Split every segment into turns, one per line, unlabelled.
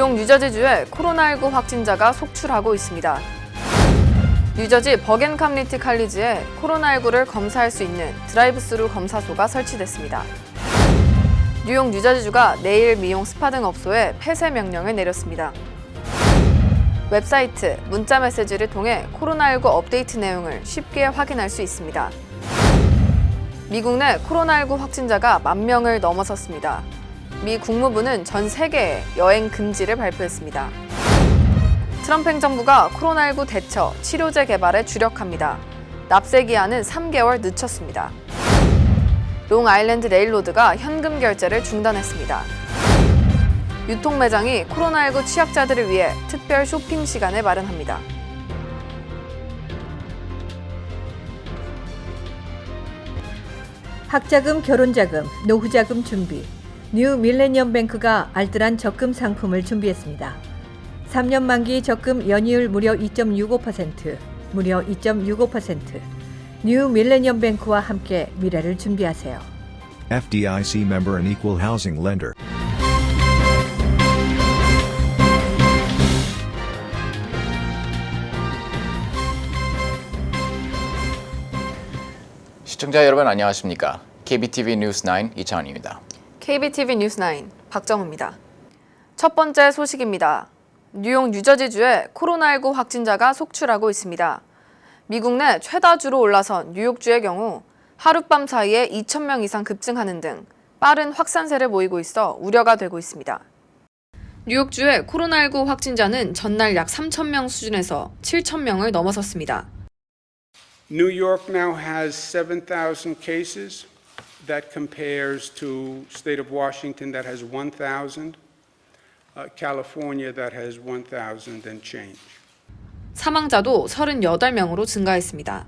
뉴욕 뉴저지주에 코로나19 확진자가 속출하고 있습니다. 뉴저지 버겐 커뮤니티 칼리지에 코로나19를 검사할 수 있는 드라이브스루 검사소가 설치됐습니다. 뉴욕 뉴저지주가 네일, 미용, 스파 등 업소에 폐쇄 명령을 내렸습니다. 웹사이트, 문자 메시지를 통해 코로나19 업데이트 내용을 쉽게 확인할 수 있습니다. 미국 내 코로나19 확진자가 10,000명을 넘어섰습니다. 미 국무부는 전 세계에 여행 금지를 발표했습니다. 트럼프 행정부가 코로나19 대처, 치료제 개발에 주력합니다. 납세 기한은 3개월 늦췄습니다. 롱아일랜드 레일로드가 현금 결제를 중단했습니다. 유통 매장이 코로나19 취약자들을 위해 특별 쇼핑 시간을 마련합니다.
학자금, 결혼자금, 노후자금 준비. 뉴 밀레니엄 뱅크가 알뜰한 적금 상품을 준비했습니다. 3년 만기 적금 연이율 무려 2.65%, 무려 2.65%. 뉴 밀레니엄 뱅크와 함께 미래를 준비하세요.
FDIC member and equal housing lender.
시청자 여러분 안녕하십니까? KBTV 뉴스9 이창원입니다.
KBTV 뉴스9 박정우입니다. 첫 번째 소식입니다. 뉴욕 뉴저지주에 코로나19 확진자가 속출하고 있습니다. 미국 내 최다주로 올라선 뉴욕주의 경우 하룻밤 사이에 2,000명 이상 급증하는 등 빠른 확산세를 보이고 있어 우려가 되고 있습니다. 뉴욕주의 코로나19 확진자는 전날 약 3,000명 수준에서 7,000명을 넘어섰습니다.
New York now has 7,000 cases. That compares to state of Washington that has 1,000, California that has 1,000 and change.
사망자도 38명으로 증가했습니다.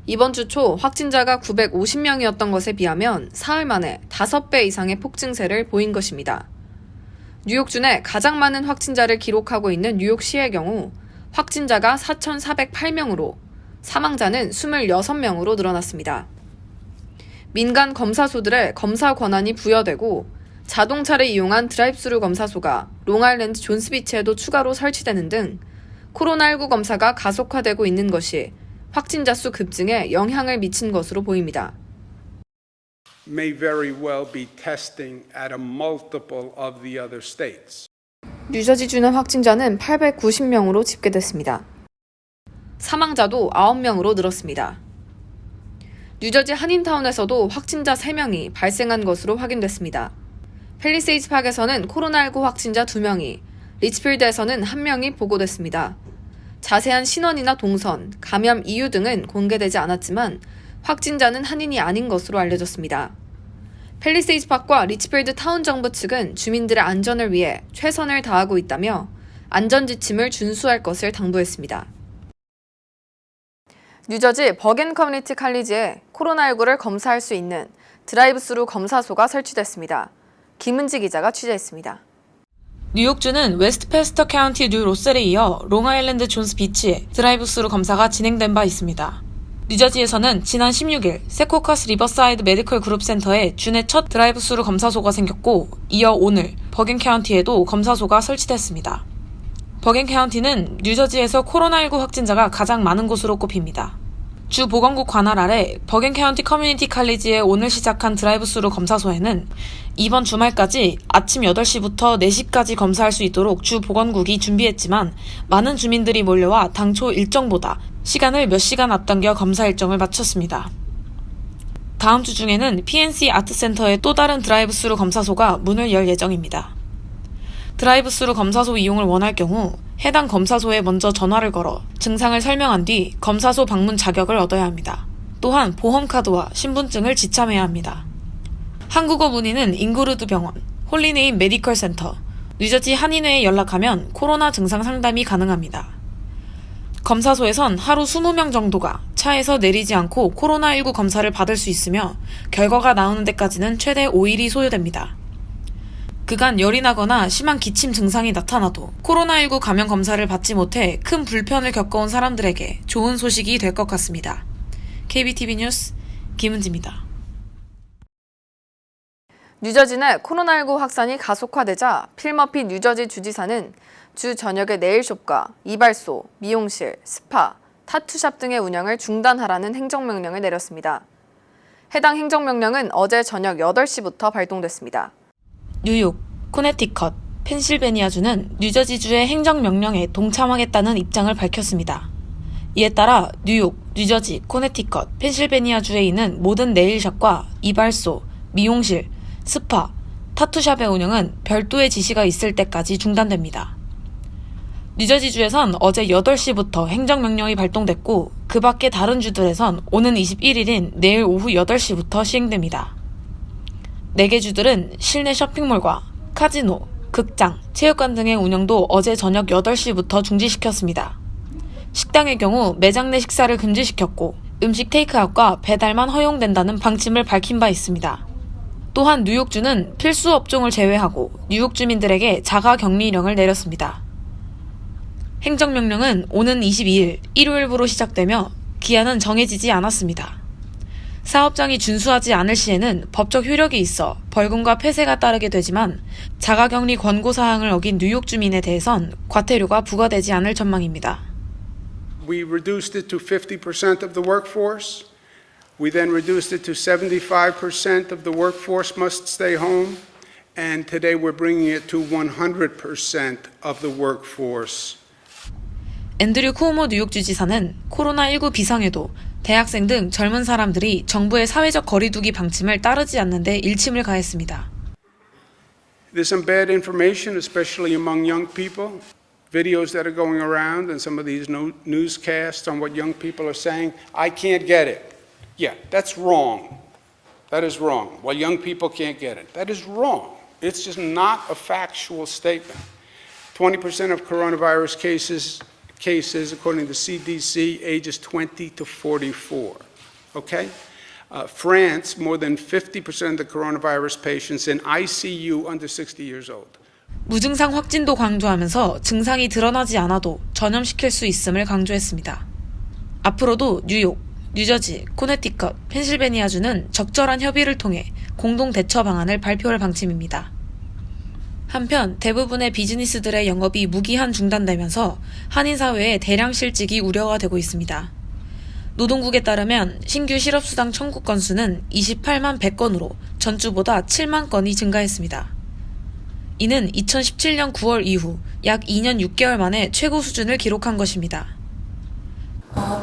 이번 주 초 확진자가 950명이었던 것에 비하면 사흘 만에 5배 이상의 폭증세를 보인 것입니다. 뉴욕주 내 가장 많은 확진자를 기록하고 있는 뉴욕시의 경우 확진자가 4,408명으로 사망자는 26명으로 늘어났습니다. 민간 검사소들의 검사 권한이 부여되고 자동차를 이용한 드라이브스루 검사소가 롱아일랜드 존스비치에도 추가로 설치되는 등 코로나19 검사가 가속화되고 있는 것이 확진자 수 급증에 영향을 미친 것으로 보입니다.
May very well be testing at a multiple of the other states.
뉴저지주 내 확진자는 890명으로 집계됐습니다. 사망자도 9명으로 늘었습니다. 뉴저지 한인타운에서도 확진자 3명이 발생한 것으로 확인됐습니다. 팰리세이즈 파크에서는 코로나19 확진자 2명이, 리치필드에서는 1명이 보고됐습니다. 자세한 신원이나 동선, 감염 이유 등은 공개되지 않았지만 확진자는 한인이 아닌 것으로 알려졌습니다. 팰리세이즈 파크와 리치필드 타운 정부 측은 주민들의 안전을 위해 최선을 다하고 있다며 안전지침을 준수할 것을 당부했습니다. 뉴저지 버겐 커뮤니티 칼리지에 코로나19를 검사할 수 있는 드라이브스루 검사소가 설치됐습니다. 김은지 기자가 취재했습니다.
뉴욕주는 웨스트패스터 카운티 뉴 로셀에 이어 롱아일랜드 존스 비치에 드라이브스루 검사가 진행된 바 있습니다. 뉴저지에서는 지난 16일 세코커스 리버사이드 메디컬 그룹 센터에 주내 첫 드라이브스루 검사소가 생겼고 이어 오늘 버겐 카운티에도 검사소가 설치됐습니다. 버겐 카운티는 뉴저지에서 코로나19 확진자가 가장 많은 곳으로 꼽힙니다. 주 보건국 관할 아래 버겐 카운티 커뮤니티 칼리지에 오늘 시작한 드라이브스루 검사소에는 이번 주말까지 아침 8시부터 4시까지 검사할 수 있도록 주 보건국이 준비했지만 많은 주민들이 몰려와 당초 일정보다 시간을 몇 시간 앞당겨 검사 일정을 마쳤습니다. 다음 주 중에는 PNC 아트센터의 또 다른 드라이브스루 검사소가 문을 열 예정입니다. 드라이브스루 검사소 이용을 원할 경우 해당 검사소에 먼저 전화를 걸어 증상을 설명한 뒤 검사소 방문 자격을 얻어야 합니다. 또한 보험카드와 신분증을 지참해야 합니다. 한국어 문의는 잉그루드 병원, 홀리네임 메디컬 센터, 뉴저지 한인회에 연락하면 코로나 증상 상담이 가능합니다. 검사소에선 하루 20명 정도가 차에서 내리지 않고 코로나19 검사를 받을 수 있으며 결과가 나오는 데까지는 최대 5일이 소요됩니다. 그간 열이 나거나 심한 기침 증상이 나타나도 코로나19 감염 검사를 받지 못해 큰 불편을 겪어온 사람들에게 좋은 소식이 될 것 같습니다. KBTV 뉴스 김은지입니다.
뉴저지 내 코로나19 확산이 가속화되자 필머피 뉴저지 주지사는 주 저녁에 네일숍과 이발소, 미용실, 스파, 타투샵 등의 운영을 중단하라는 행정명령을 내렸습니다. 해당 행정명령은 어제 저녁 8시부터 발동됐습니다.
뉴욕, 코네티컷, 펜실베니아주는 뉴저지주의 행정명령에 동참하겠다는 입장을 밝혔습니다. 이에 따라 뉴욕, 뉴저지, 코네티컷, 펜실베니아주에 있는 모든 네일샵과 이발소, 미용실, 스파, 타투샵의 운영은 별도의 지시가 있을 때까지 중단됩니다. 뉴저지주에선 어제 8시부터 행정명령이 발동됐고 그 밖에 다른 주들에선 오는 21일인 내일 오후 8시부터 시행됩니다. 4개 주들은 실내 쇼핑몰과 카지노, 극장, 체육관 등의 운영도 어제 저녁 8시부터 중지시켰습니다. 식당의 경우 매장 내 식사를 금지시켰고 음식 테이크아웃과 배달만 허용된다는 방침을 밝힌 바 있습니다. 또한 뉴욕주는 필수 업종을 제외하고 뉴욕 주민들에게 자가 격리령을 내렸습니다. 행정명령은 오는 22일 일요일부로 시작되며 기한은 정해지지 않았습니다. 사업장이 준수하지 않을 시에는 법적 효력이 있어 벌금과 폐쇄가 따르게 되지만 자가격리 권고사항을 어긴 뉴욕 주민에 대해선 과태료가 부과되지 않을 전망입니다.
We reduced it to 50% of the workforce. We then reduced it to 75% of the workforce must stay home. And today we're bringing it to 100% of the workforce.
앤드류 쿠오모 뉴욕주 지사는 코로나19 비상에도 대학생 등 젊은 사람들이 정부의 사회적 거리두기 방침을 따르지 않는데 일침을 가했습니다.
There's some bad information, especially among young people. Videos that are going around and some of these newscasts on what young people are saying. I can't get it. Yeah, that's wrong. That is wrong. Well, young people can't get it. That is wrong. It's just not a factual statement. 20% of coronavirus cases, according to CDC, ages 20 to 44. Okay? France, more than 50% of the coronavirus patients in ICU under 60 years old.
무증상 확진도 강조하면서 증상이 드러나지 않아도 전염시킬 수 있음을 강조했습니다. 앞으로도 뉴욕, 뉴저지, 코네티컷, 펜실베니아주는 적절한 협의를 통해 공동 대처 방안을 발표할 방침입니다. 한편 대부분의 비즈니스들의 영업이 무기한 중단되면서 한인사회의 대량 실직이 우려가 되고 있습니다. 노동국에 따르면 신규 실업수당 청구 건수는 28만 100건으로 전주보다 7만 건이 증가했습니다. 이는 2017년 9월 이후 약 2년 6개월 만에 최고 수준을 기록한 것입니다.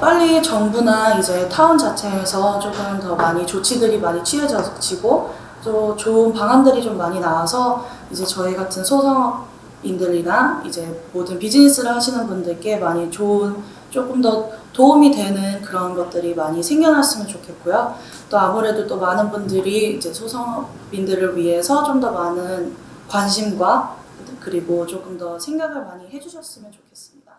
빨리 정부나 이제 타운 자체에서 조금 더 많이 조치들이 많이 취해지고 또 좋은 방안들이 좀 많이 나와서 이제 저희 같은 소상업인들이나 이제 모든 비즈니스를 하시는 분들께 많이 좋은 조금 더 도움이 되는 그런 것들이 많이 생겨났으면 좋겠고요. 또 아무래도 또 많은 분들이 이제 소상업인들을 위해서 좀 더 많은 관심과 그리고 조금 더 생각을 많이 해주셨으면 좋겠습니다.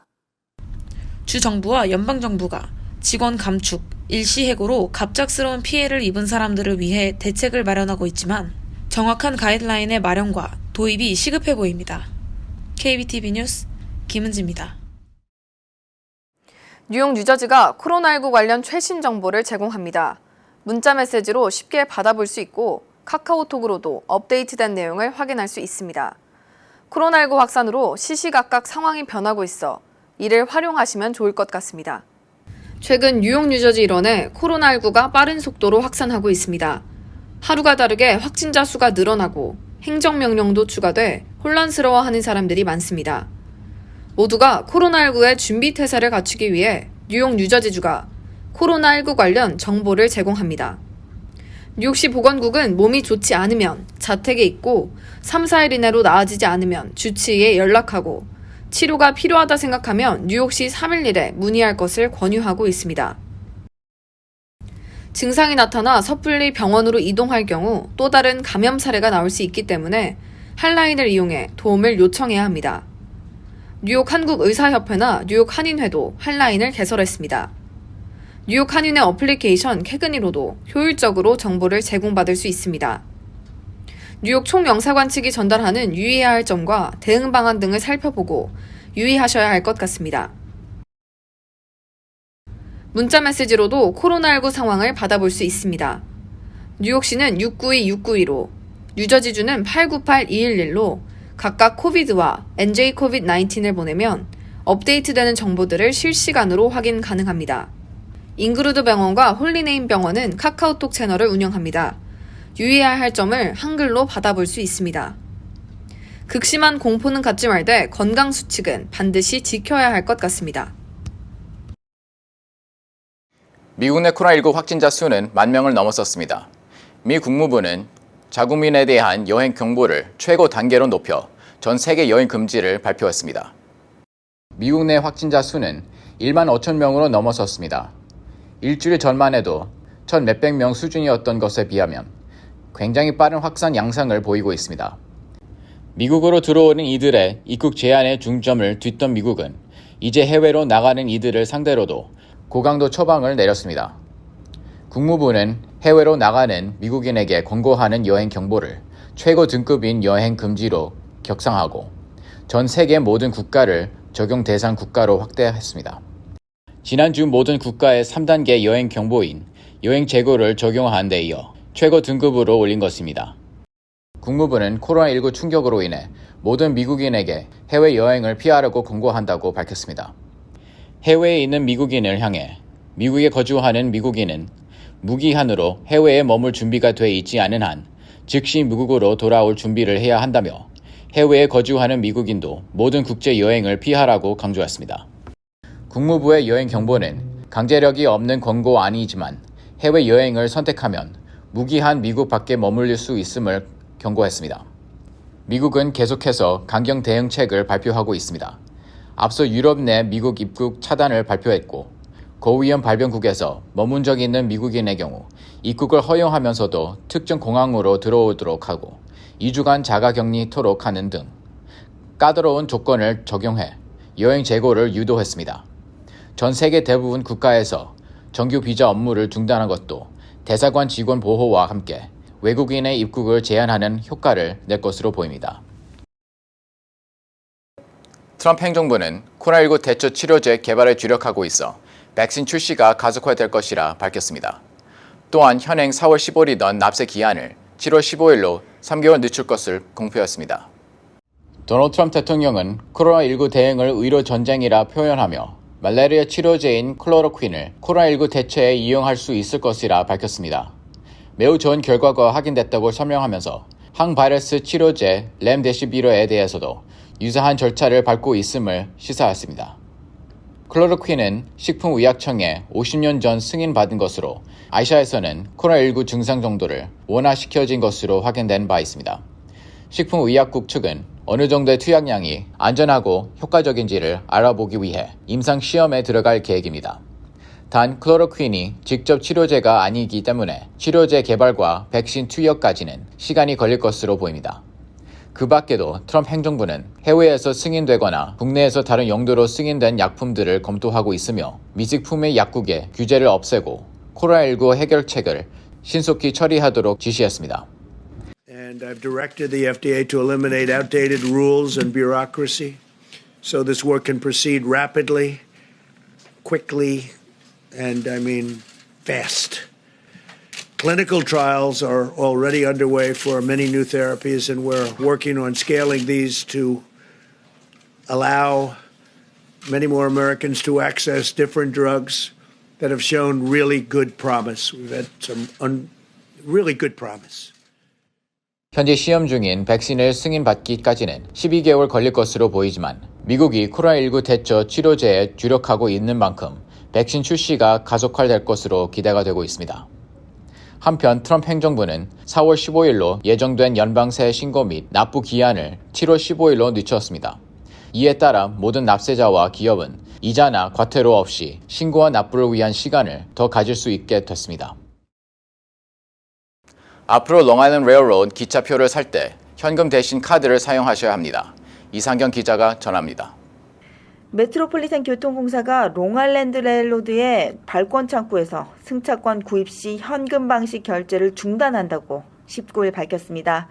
주 정부와 연방 정부가 직원 감축, 일시 해고로 갑작스러운 피해를 입은 사람들을 위해 대책을 마련하고 있지만 정확한 가이드라인의 마련과 도입이 시급해 보입니다. KBTV 뉴스 김은지입니다.
뉴욕, 뉴저지가 코로나19 관련 최신 정보를 제공합니다. 문자 메시지로 쉽게 받아볼 수 있고 카카오톡으로도 업데이트된 내용을 확인할 수 있습니다. 코로나19 확산으로 시시각각 상황이 변하고 있어 이를 활용하시면 좋을 것 같습니다. 최근 뉴욕, 뉴저지 일원에 코로나19가 빠른 속도로 확산하고 있습니다. 하루가 다르게 확진자 수가 늘어나고 행정명령도 추가돼 혼란스러워하는 사람들이 많습니다. 모두가 코로나19의 준비태세를 갖추기 위해 뉴욕, 뉴저지주가 코로나19 관련 정보를 제공합니다. 뉴욕시 보건국은 몸이 좋지 않으면 자택에 있고 3, 4일 이내로 나아지지 않으면 주치의에 연락하고 치료가 필요하다 생각하면 뉴욕시 3일 내에 문의할 것을 권유하고 있습니다. 증상이 나타나 섣불리 병원으로 이동할 경우 또 다른 감염 사례가 나올 수 있기 때문에 핫라인을 이용해 도움을 요청해야 합니다. 뉴욕 한국의사협회나 뉴욕 한인회도 핫라인을 개설했습니다. 뉴욕 한인회 어플리케이션 캐그니로도 효율적으로 정보를 제공받을 수 있습니다. 뉴욕 총영사관 측이 전달하는 유의해야 할 점과 대응 방안 등을 살펴보고 유의하셔야 할 것 같습니다. 문자 메시지로도 코로나19 상황을 받아볼 수 있습니다. 뉴욕시는 692-692로 뉴저지주는 898-211로 각각 코비드와 NJ 코비드-19을 보내면 업데이트되는 정보들을 실시간으로 확인 가능합니다. 잉그루드 병원과 홀리네임 병원은 카카오톡 채널을 운영합니다. 유의해야 할 점을 한글로 받아볼 수 있습니다. 극심한 공포는 갖지 말되 건강 수칙은 반드시 지켜야 할 것 같습니다.
미국 내 코로나19 확진자 수는 10,000명을 넘어섰습니다. 미 국무부는 자국민에 대한 여행 경보를 최고 단계로 높여 전 세계 여행 금지를 발표했습니다. 미국 내 확진자 수는 15,000명으로 넘어섰습니다. 일주일 전만 해도 1,몇백 명 수준이었던 것에 비하면 굉장히 빠른 확산 양상을 보이고 있습니다. 미국으로 들어오는 이들의 입국 제한에 중점을 뒀던 미국은 이제 해외로 나가는 이들을 상대로도 고강도 처방을 내렸습니다. 국무부는 해외로 나가는 미국인에게 권고하는 여행 경보를 최고 등급인 여행 금지로 격상하고 전 세계 모든 국가를 적용 대상 국가로 확대했습니다. 지난주 모든 국가의 3단계 여행 경보인 여행 재고를 적용한 데 이어 최고 등급으로 올린 것입니다. 국무부는 코로나19 충격으로 인해 모든 미국인에게 해외여행을 피하라고 권고한다고 밝혔습니다. 해외에 있는 미국인을 향해 미국에 거주하는 미국인은 무기한으로 해외에 머물 준비가 돼 있지 않은 한 즉시 미국으로 돌아올 준비를 해야 한다며 해외에 거주하는 미국인도 모든 국제 여행을 피하라고 강조했습니다. 국무부의 여행 경보는 강제력이 없는 권고 아니지만 해외여행을 선택하면 무기한 미국 밖에 머물릴 수 있음을 경고했습니다. 미국은 계속해서 강경 대응책을 발표하고 있습니다. 앞서 유럽 내 미국 입국 차단을 발표했고 고위험 발병국에서 머문 적이 있는 미국인의 경우 입국을 허용하면서도 특정 공항으로 들어오도록 하고 2주간 자가격리토록 하는 등 까다로운 조건을 적용해 여행 재고를 유도했습니다. 전 세계 대부분 국가에서 정규 비자 업무를 중단한 것도 대사관 직원 보호와 함께 외국인의 입국을 제한하는 효과를 낼 것으로 보입니다. 트럼프 행정부는 코로나19 대처 치료제 개발에 주력하고 있어 백신 출시가 가속화될 것이라 밝혔습니다. 또한 현행 4월 15일이던 납세 기한을 7월 15일로 3개월 늦출 것을 공표했습니다. 도널드 트럼프 대통령은 코로나19 대응을 의료 전쟁이라 표현하며 말라리아 치료제인 클로로퀸을 코로나19 대처에 이용할 수 있을 것이라 밝혔습니다. 매우 좋은 결과가 확인됐다고 설명하면서 항바이러스 치료제 렘데시비르에 대해서도 유사한 절차를 밟고 있음을 시사했습니다. 클로로퀸은 식품의약청에 50년 전 승인받은 것으로 아시아에서는 코로나19 증상 정도를 원화시켜진 것으로 확인된 바 있습니다. 식품의약국 측은 어느 정도의 투약량이 안전하고 효과적인지를 알아보기 위해 임상시험에 들어갈 계획입니다. 단 클로로퀸이 직접 치료제가 아니기 때문에 치료제 개발과 백신 투여까지는 시간이 걸릴 것으로 보입니다. 그 밖에도 트럼프 행정부는 해외에서 승인되거나 국내에서 다른 용도로 승인된 약품들을 검토하고 있으며 미식품의 약국의 규제를 없애고 코로나19 해결책을 신속히 처리하도록 지시했습니다.
And I've directed the FDA to eliminate outdated rules and bureaucracy so this work can proceed rapidly, quickly, and fast. Clinical trials are already underway for many new therapies, and we're working on scaling these to allow many more Americans to access different drugs that have shown really good promise. We've had some really good promise.
현재 시험 중인 백신을 승인받기까지는 12개월 걸릴 것으로 보이지만 미국이 코로나19 대처 치료제에 주력하고 있는 만큼 백신 출시가 가속화될 것으로 기대가 되고 있습니다. 한편 트럼프 행정부는 4월 15일로 예정된 연방세 신고 및 납부 기한을 7월 15일로 늦췄습니다. 이에 따라 모든 납세자와 기업은 이자나 과태료 없이 신고와 납부를 위한 시간을 더 가질 수 있게 됐습니다. 앞으로 롱아일랜드 레일로드 기차표를 살 때 현금 대신 카드를 사용하셔야 합니다. 이상경 기자가 전합니다.
메트로폴리탄 교통공사가 롱아일랜드 레일로드의 발권 창구에서 승차권 구입 시 현금 방식 결제를 중단한다고 19일 밝혔습니다.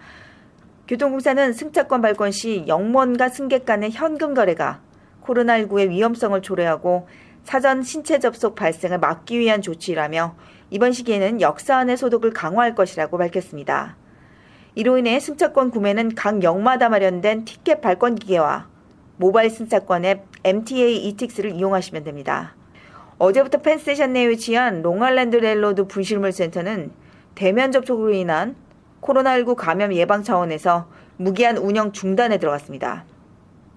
교통공사는 승차권 발권 시 영무원과 승객 간의 현금 거래가 코로나19의 위험성을 초래하고 사전 신체 접속 발생을 막기 위한 조치라며 이번 시기에는 역사안의 소독을 강화할 것이라고 밝혔습니다. 이로 인해 승차권 구매는 각 역마다 마련된 티켓 발권 기계와 모바일 승차권 앱 MTA eTix를 이용하시면 됩니다. 어제부터 펜스테이션 내에 위치한 롱아일랜드 레일로드 분실물 센터는 대면 접촉으로 인한 코로나19 감염 예방 차원에서 무기한 운영 중단에 들어갔습니다.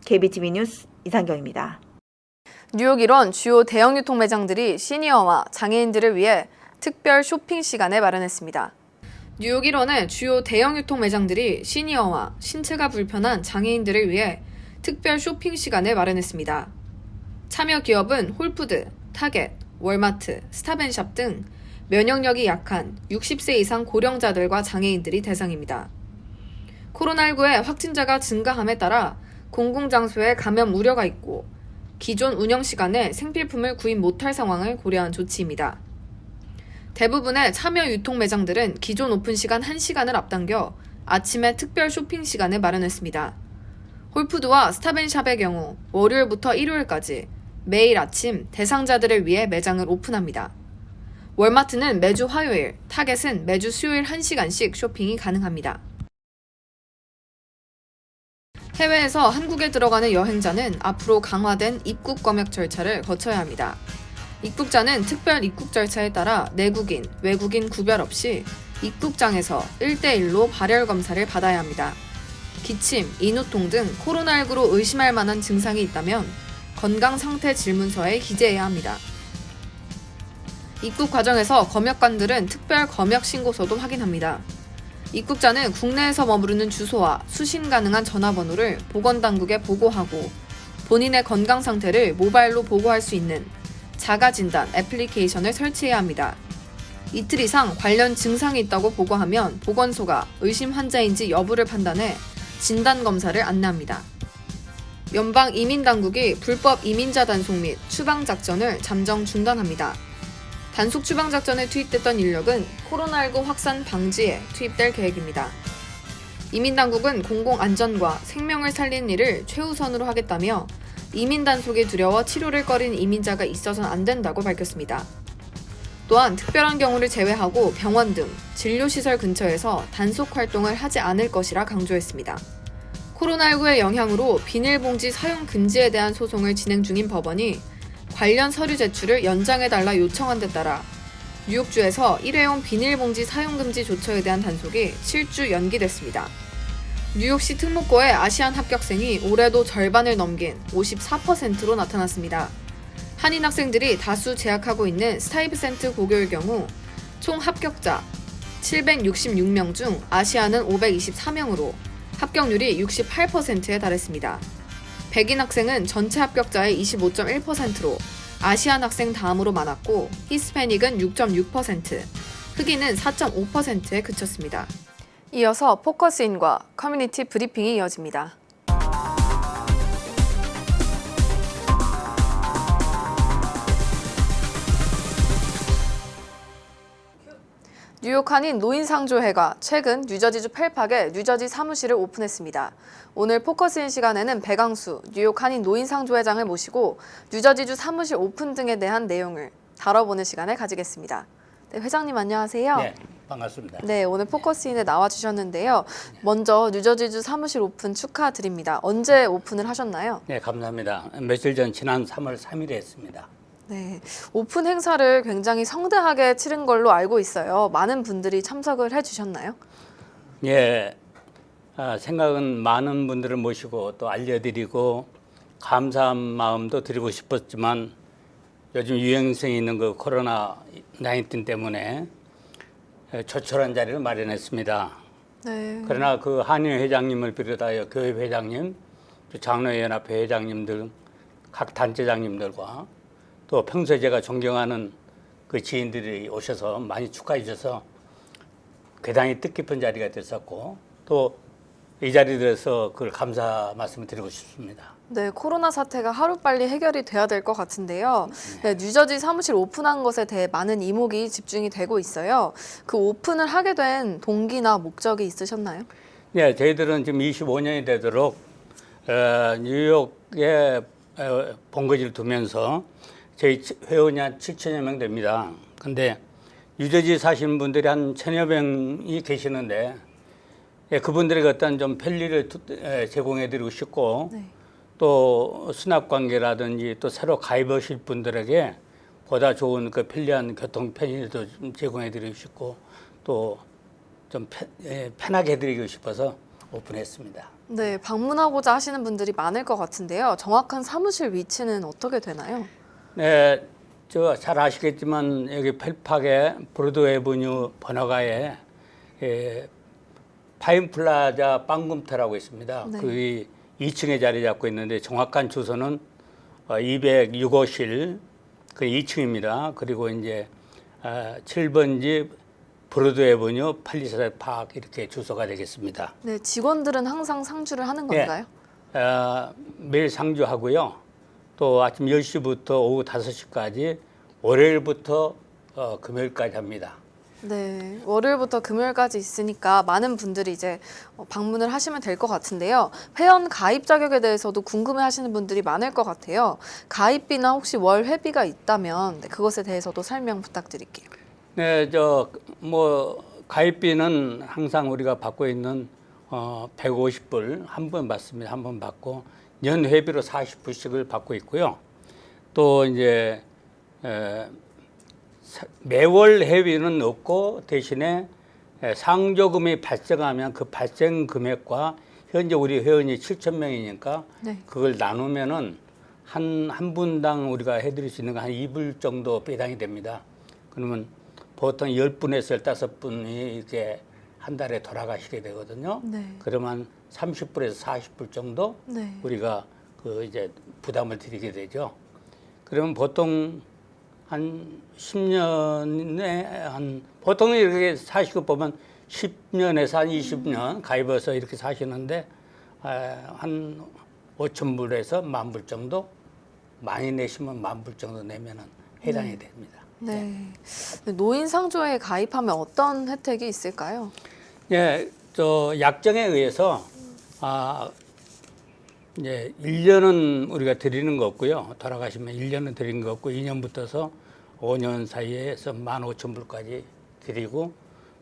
KBTV 뉴스 이상경입니다.
뉴욕 일원 주요 대형 유통 매장들이 시니어와 장애인들을 위해 특별 쇼핑 시간을 마련했습니다. 뉴욕 일원의 주요 대형 유통 매장들이 시니어와 신체가 불편한 장애인들을 위해 특별 쇼핑 시간을 마련했습니다. 참여 기업은 홀푸드, 타겟, 월마트, 스탑앤샵 등 면역력이 약한 60세 이상 고령자들과 장애인들이 대상입니다. 코로나19의 확진자가 증가함에 따라 공공장소에 감염 우려가 있고 기존 운영 시간에 생필품을 구입 못할 상황을 고려한 조치입니다. 대부분의 참여 유통 매장들은 기존 오픈 시간 1시간을 앞당겨 아침에 특별 쇼핑 시간을 마련했습니다. 홀푸드와 스탑앤샵의 경우 월요일부터 일요일까지 매일 아침 대상자들을 위해 매장을 오픈합니다. 월마트는 매주 화요일, 타겟은 매주 수요일 1시간씩 쇼핑이 가능합니다. 해외에서 한국에 들어가는 여행자는 앞으로 강화된 입국 검역 절차를 거쳐야 합니다. 입국자는 특별 입국 절차에 따라 내국인, 외국인 구별 없이 입국장에서 1대1로 발열 검사를 받아야 합니다. 기침, 인후통 등 코로나19로 의심할 만한 증상이 있다면 건강상태 질문서에 기재해야 합니다. 입국 과정에서 검역관들은 특별 검역 신고서도 확인합니다. 입국자는 국내에서 머무르는 주소와 수신 가능한 전화번호를 보건당국에 보고하고 본인의 건강 상태를 모바일로 보고할 수 있는 자가진단 애플리케이션을 설치해야 합니다. 이틀 이상 관련 증상이 있다고 보고하면 보건소가 의심 환자인지 여부를 판단해 진단검사를 안내합니다. 연방이민당국이 불법 이민자 단속 및 추방작전을 잠정 중단합니다. 단속 추방작전에 투입됐던 인력은 코로나19 확산 방지에 투입될 계획입니다. 이민당국은 공공안전과 생명을 살리는 일을 최우선으로 하겠다며 이민 단속에 두려워 치료를 꺼린 이민자가 있어서는 안 된다고 밝혔습니다. 또한 특별한 경우를 제외하고 병원 등 진료시설 근처에서 단속 활동을 하지 않을 것이라 강조했습니다. 코로나19의 영향으로 비닐봉지 사용 금지에 대한 소송을 진행 중인 법원이 관련 서류 제출을 연장해달라 요청한 데 따라 뉴욕주에서 일회용 비닐봉지 사용 금지 조처에 대한 단속이 7주 연기됐습니다. 뉴욕시 특목고의 아시안 합격생이 올해도 절반을 넘긴 54%로 나타났습니다. 한인 학생들이 다수 재학하고 있는 스타이브센트 고교의 경우 총 합격자 766명 중 아시아는 524명으로 합격률이 68%에 달했습니다. 백인 학생은 전체 합격자의 25.1%로 아시안 학생 다음으로 많았고 히스패닉은 6.6%, 흑인은 4.5%에 그쳤습니다. 이어서 포커스인과 커뮤니티 브리핑이 이어집니다. 뉴욕 한인 노인상조회가 최근 뉴저지주 펠팍에 뉴저지 사무실을 오픈했습니다. 오늘 포커스인 시간에는 백왕수 뉴욕 한인 노인상조회장을 모시고 뉴저지주 사무실 오픈 등에 대한 내용을 다뤄보는 시간을 가지겠습니다. 네, 회장님 안녕하세요.
네, 반갑습니다.
네, 오늘 포커스인에 나와주셨는데요. 먼저 뉴저지주 사무실 오픈 축하드립니다. 언제 오픈을 하셨나요?
네, 감사합니다. 며칠 전 지난 3월 3일에 했습니다.
네, 오픈 행사를 굉장히 성대하게 치른 걸로 알고 있어요. 많은 분들이 참석을 해주셨나요?
예, 생각은 많은 분들을 모시고 또 알려드리고 감사한 마음도 드리고 싶었지만 요즘 유행성이 있는 그 코로나 19 때문에 조촐한 자리를 마련했습니다.
네.
그러나 그 한인 회장님을 비롯하여 교회 회장님, 장로연합회 회장님들, 각 단체장님들과 또 평소에 제가 존경하는 그 지인들이 오셔서 많이 축하해 주셔서 대단히 뜻깊은 자리가 됐었고 또 이 자리에 대해서 그걸 감사 말씀을 드리고 싶습니다.
네, 코로나 사태가 하루빨리 해결이 돼야 될 것 같은데요. 네, 뉴저지 사무실 오픈한 것에 대해 많은 이목이 집중이 되고 있어요. 그 오픈을 하게 된 동기나 목적이 있으셨나요?
네, 저희들은 지금 25년이 되도록 뉴욕에 본거지를 두면서 저희 회원이 한 7천여 명 됩니다. 근데 뉴저지 사시는 분들이 한 1,000여 명이 계시는데 그분들에게 어떤 좀 편리를 제공해드리고 싶고
네.
또 수납 관계라든지 또 새로 가입하실 분들에게 보다 좋은 그 편리한 교통 편의도 좀 제공해드리고 싶고 또 좀 편하게 해드리고 싶어서 오픈했습니다.
네, 방문하고자 하시는 분들이 많을 것 같은데요. 정확한 사무실 위치는 어떻게 되나요?
네, 저 잘 아시겠지만 여기 펠팍의 브로드웨이 애버뉴 번화가에 파인플라자 빵금터라고 있습니다.
네.
그 2층에 자리 잡고 있는데 정확한 주소는 206호실 그 2층입니다. 그리고 이제 7번지 브로드웨이 애버뉴 팔리사드 파크 이렇게 주소가 되겠습니다.
네, 직원들은 항상 상주를 하는 건가요?
매일 상주하고요. 또 아침 10시부터 오후 5시까지 월요일부터 금요일까지 합니다.
네, 월요일부터 금요일까지 있으니까 많은 분들이 이제 방문을 하시면 될 것 같은데요. 회원 가입 자격에 대해서도 궁금해하시는 분들이 많을 것 같아요. 가입비나 혹시 월 회비가 있다면 그것에 대해서도 설명 부탁드릴게요.
네, 가입비는 항상 우리가 받고 있는 150불 한 번 받습니다. 한 번 받고 연 회비로 40불씩을 받고 있고요. 또 이제 매월 회비는 없고 대신에 상조금이 발생하면 그 발생 금액과 현재 우리 회원이 7,000명이니까
네.
그걸 나누면은 한 분당 우리가 해드릴 수 있는 거 한 2불 정도 배당이 됩니다. 그러면 보통 10분에서 15분이 이렇게 한 달에 돌아가시게 되거든요.
네.
그러면 30불에서 40불 정도
네.
우리가 그 이제 부담을 드리게 되죠. 그러면 보통 한 10년에 보통 이렇게 사시고 보면 10년에서 한 20년 가입해서 이렇게 사시는데 한 5,000불에서 10,000불 정도 많이 내시면 10,000불 정도 내면은 해당이 됩니다.
네. 노인 상조에 가입하면 어떤 혜택이 있을까요?
예, 저 약정에 의해서 이제 1년은 우리가 드리는 거 없고요. 돌아가시면 1년은 드리는 거 없고 2년부터서 5년 사이에서 15,000불까지 드리고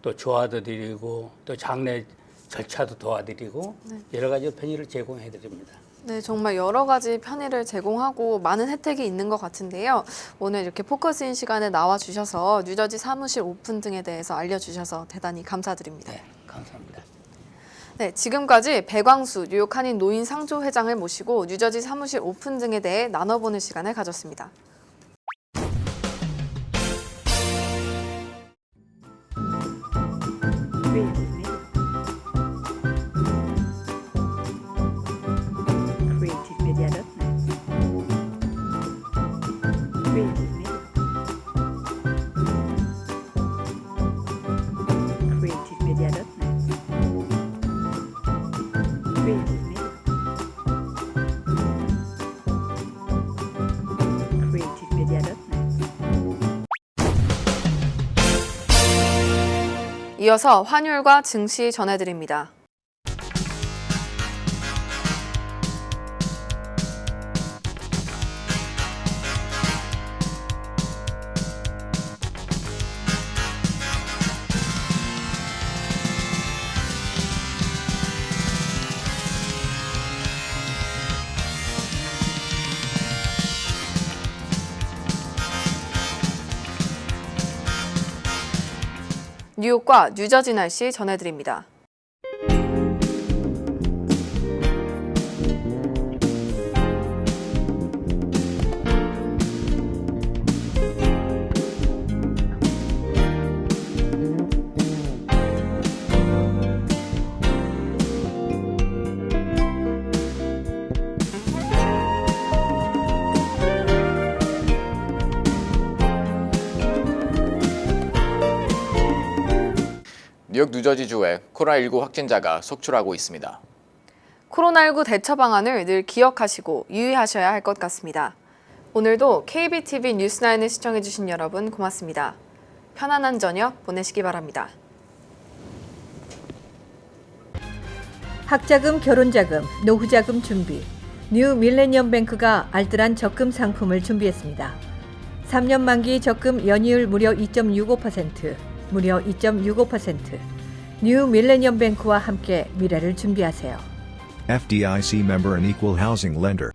또 조화도 드리고 또 장례 절차도 도와드리고 여러 가지 편의를 제공해 드립니다.
네, 정말 여러 가지 편의를 제공하고 많은 혜택이 있는 것 같은데요. 오늘 이렇게 포커스인 시간에 나와주셔서 뉴저지 사무실 오픈 등에 대해서 알려주셔서 대단히 감사드립니다.
네, 감사합니다.
네, 지금까지 배광수 뉴욕 한인 노인 상조 회장을 모시고 뉴저지 사무실 오픈 등에 대해 나눠보는 시간을 가졌습니다. 이어서 환율과 증시 전해드립니다. 뉴욕과 뉴저지 날씨 전해드립니다.
뉴욕 뉴저지주에 코로나19 확진자가 속출하고 있습니다.
코로나19 대처 방안을 늘 기억하시고 유의하셔야 할 것 같습니다. 오늘도 KBTV 뉴스9을 시청해주신 여러분 고맙습니다. 편안한 저녁 보내시기 바랍니다.
학자금, 결혼자금, 노후자금 준비. 뉴 밀레니엄 뱅크가 알뜰한 적금 상품을 준비했습니다. 3년 만기 적금 연이율 무려 2.65%, 무려 2.65%. 뉴 밀레니엄 뱅크와 함께 미래를 준비하세요.
FDIC member and equal housing lender.